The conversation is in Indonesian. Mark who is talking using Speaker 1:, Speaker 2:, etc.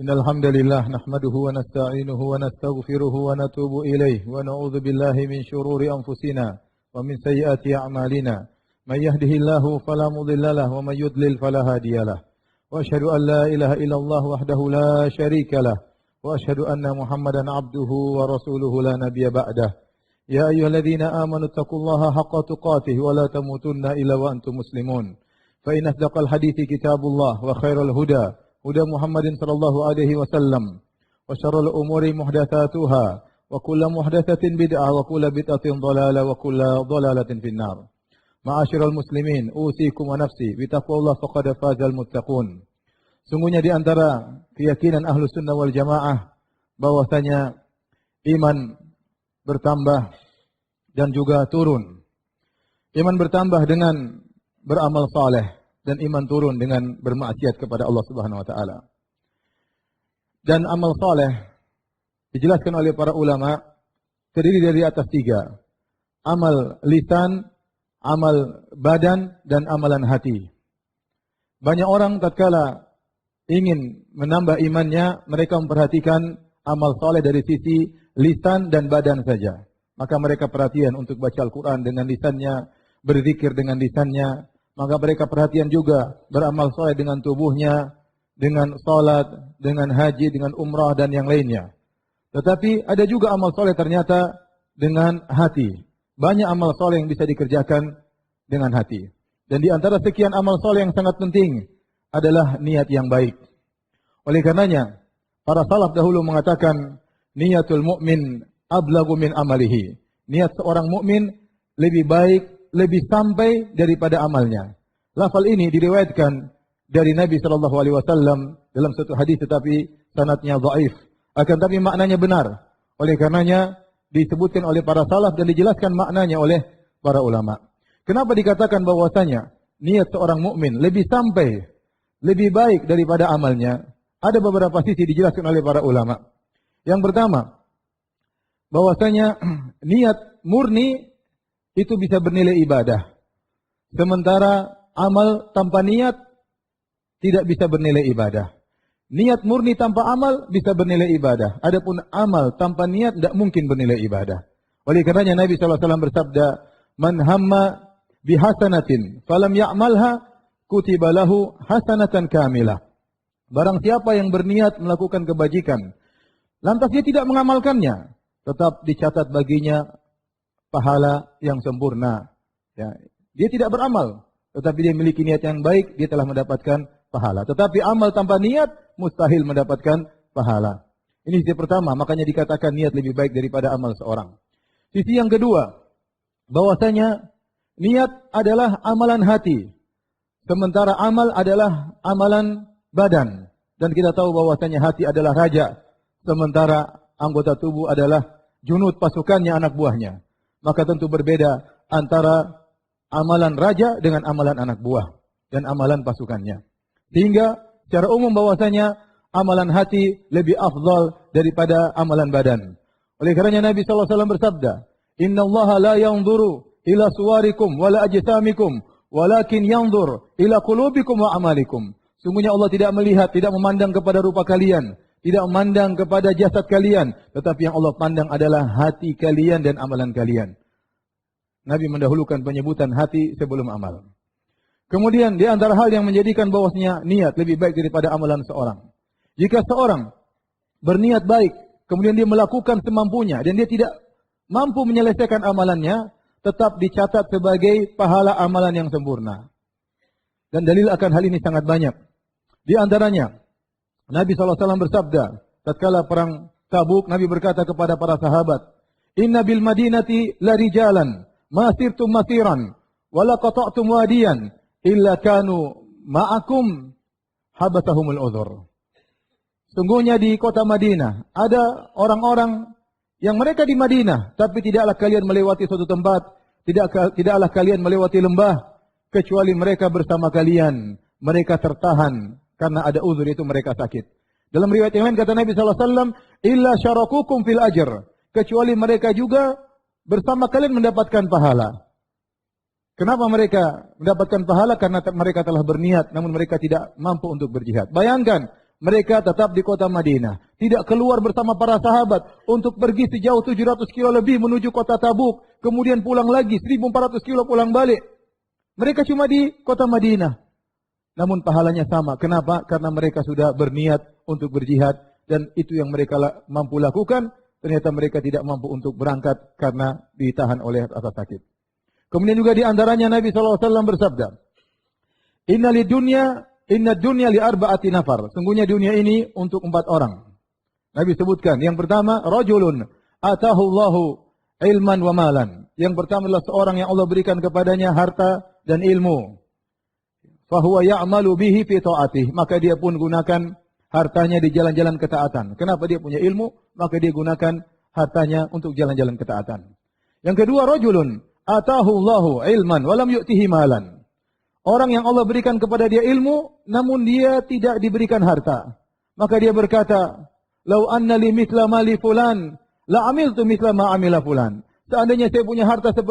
Speaker 1: Innal hamdalillah nahmaduhu wa nasta'inuhu wa nastaghfiruhu wa natubu ilayh wa na'udzu billahi min shururi anfusina wa min sayyiati a'malina. May yahdihillahu fala mudilla lahu wa may yudlil fala hadiyalah. Wa asyhadu an la ilaha illallah wahdahu la syarika lah wa asyhadu anna Muhammadan abduhu wa rasuluhu la nabiyya ba'dah. Ya ayyuhalladzina amanu taqullaha haqqa tuqatih wa la tamutunna illa wa antum muslimun. Fa in asdaqal hadithi kitabullah wa khairal huda huda Muhammadin sallallahu alaihi wasallam wa syarrul umuri muhdatsatuha wa kullu muhdatsatin bid'ah wa kullu bid'atin dhalalah wa kullu dhalalatin finnar. Ma'asyiral muslimin, usikum wa nafsi bi taqwallah faqad fazal muttaqun. Sungguhnya di antara keyakinan Ahlus Sunnah wal Jamaah bahwasanya iman bertambah dan juga turun. Iman bertambah dengan beramal saleh dan iman turun dengan bermaksiat kepada Allah Subhanahu wa taala. Dan amal saleh dijelaskan oleh para ulama terdiri dari atas 3. Amal lisan, amal badan, dan amalan hati. Banyak orang tatkala ingin menambah imannya, mereka memperhatikan amal saleh dari sisi lisan dan badan saja. Maka mereka perhatian untuk baca Al-Quran dengan lisannya, berzikir dengan lisannya. Maka mereka perhatian juga beramal saleh dengan tubuhnya, dengan salat, dengan haji, dengan umrah dan yang lainnya. Tetapi ada juga amal saleh ternyata dengan hati. Banyak amal saleh yang bisa dikerjakan dengan hati. Dan di antara sekian amal saleh yang sangat penting adalah niat yang baik. Oleh karenanya, para salaf dahulu mengatakan niatul mu'min ablagu min amalihi. Niat seorang mukmin lebih baik, lebih sampai daripada amalnya. Lafal ini diriwayatkan dari Nabi SAW dalam satu hadis tetapi sanadnya dhaif. Akan tapi maknanya benar. Oleh karenanya disebutkan oleh para salaf dan dijelaskan maknanya oleh para ulama. Kenapa dikatakan bahwasanya niat seorang mukmin lebih sampai, lebih baik daripada amalnya? Ada beberapa sisi dijelaskan oleh para ulama. Yang pertama, bahwasanya niat murni itu bisa bernilai ibadah. Sementara amal tanpa niat tidak bisa bernilai ibadah. Niat murni tanpa amal bisa bernilai ibadah. Adapun amal tanpa niat tidak mungkin bernilai ibadah. Oleh karenanya Nabi SAW bersabda, "Man hamma bihasanatin falam ya'malha kutiba lahu hasanatan kamilah." Barang siapa yang berniat melakukan kebajikan, lantas dia tidak mengamalkannya, tetap dicatat baginya pahala yang sempurna. Ya, dia tidak beramal, tetapi dia memiliki niat yang baik, dia telah mendapatkan pahala. Tetapi amal tanpa niat mustahil mendapatkan pahala. Ini sisi pertama, makanya dikatakan niat lebih baik daripada amal seorang. Sisi yang kedua, bahwasanya niat adalah amalan hati, sementara amal adalah amalan badan. Dan kita tahu bahwasanya hati adalah raja, sementara anggota tubuh adalah junud pasukannya, anak buahnya. Maka tentu berbeda antara amalan raja dengan amalan anak buah dan amalan pasukannya. Sehingga secara umum bahwasanya amalan hati lebih afdal daripada amalan badan. Oleh karenanya Nabi SAW bersabda, "Innallaha la yanzuru ila suwarikum wala ajsamikum, walakin yanzur ila qulubikum wa amalikum." Sungguhnya Allah tidak melihat, tidak memandang kepada rupa kalian, tidak memandang kepada jasad kalian, tetapi yang Allah pandang adalah hati kalian dan amalan kalian. Nabi mendahulukan penyebutan hati sebelum amal. Kemudian di antara hal yang menjadikan bahwasanya niat lebih baik daripada amalan seorang. Jika seorang berniat baik, kemudian dia melakukan semampunya dan dia tidak mampu menyelesaikan amalannya, tetap dicatat sebagai pahala amalan yang sempurna. Dan dalil akan hal ini sangat banyak. Di antaranya, Nabi SAW bersabda, tatkala perang Tabuk, Nabi berkata kepada para sahabat, "Inna bil madinati la rijalan, ma sirtum masiran, wa la qata'tum wadiyan, illa kanu ma'akum habasahumul udhur." Sungguhnya di kota Madinah ada orang-orang yang mereka di Madinah, tapi tidaklah kalian melewati suatu tempat, tidaklah kalian melewati lembah, kecuali mereka bersama kalian. Mereka tertahan karena ada uzur, itu mereka sakit. Dalam riwayat yang lain kata Nabi SAW, "Illa syarakukum fil ajr." Kecuali mereka juga bersama kalian mendapatkan pahala. Kenapa mereka mendapatkan pahala? Karena mereka telah berniat, namun mereka tidak mampu untuk berjihad. Bayangkan, Mereka tetap di kota Madinah. Tidak keluar bersama para sahabat untuk pergi sejauh 700 kilo lebih menuju kota Tabuk. Kemudian pulang lagi 1400 kilo pulang balik. Mereka cuma di kota Madinah. Namun pahalanya sama. Kenapa? Karena mereka sudah berniat untuk berjihad. Dan itu yang mereka mampu lakukan. Ternyata mereka tidak mampu untuk berangkat karena ditahan oleh rasa sakit. Kemudian juga di antaranya Nabi SAW bersabda, Inna dunya li arba'ati nafar. Sungguhnya dunia ini untuk 4 orang. Nabi sebutkan, yang pertama, rajulun atahu Allahu ilman wa malan. Yang pertama adalah seorang yang Allah berikan kepadanya harta dan ilmu. Fahuwa ya'malu bihi fi ta'atih. Maka dia pun gunakan hartanya di jalan-jalan ketaatan. Kenapa dia punya ilmu? Maka dia gunakan hartanya untuk jalan-jalan ketaatan. Yang kedua, rajulun atahu Allahu ilman wa lam yu'tihi malan. Orang yang Allah berikan kepada dia ilmu, namun dia tidak diberikan harta. Maka dia berkata, "Lau anna li mithla mali fulan, la amiltu mithla ma amila fulan." Seandainya saya punya harta seperti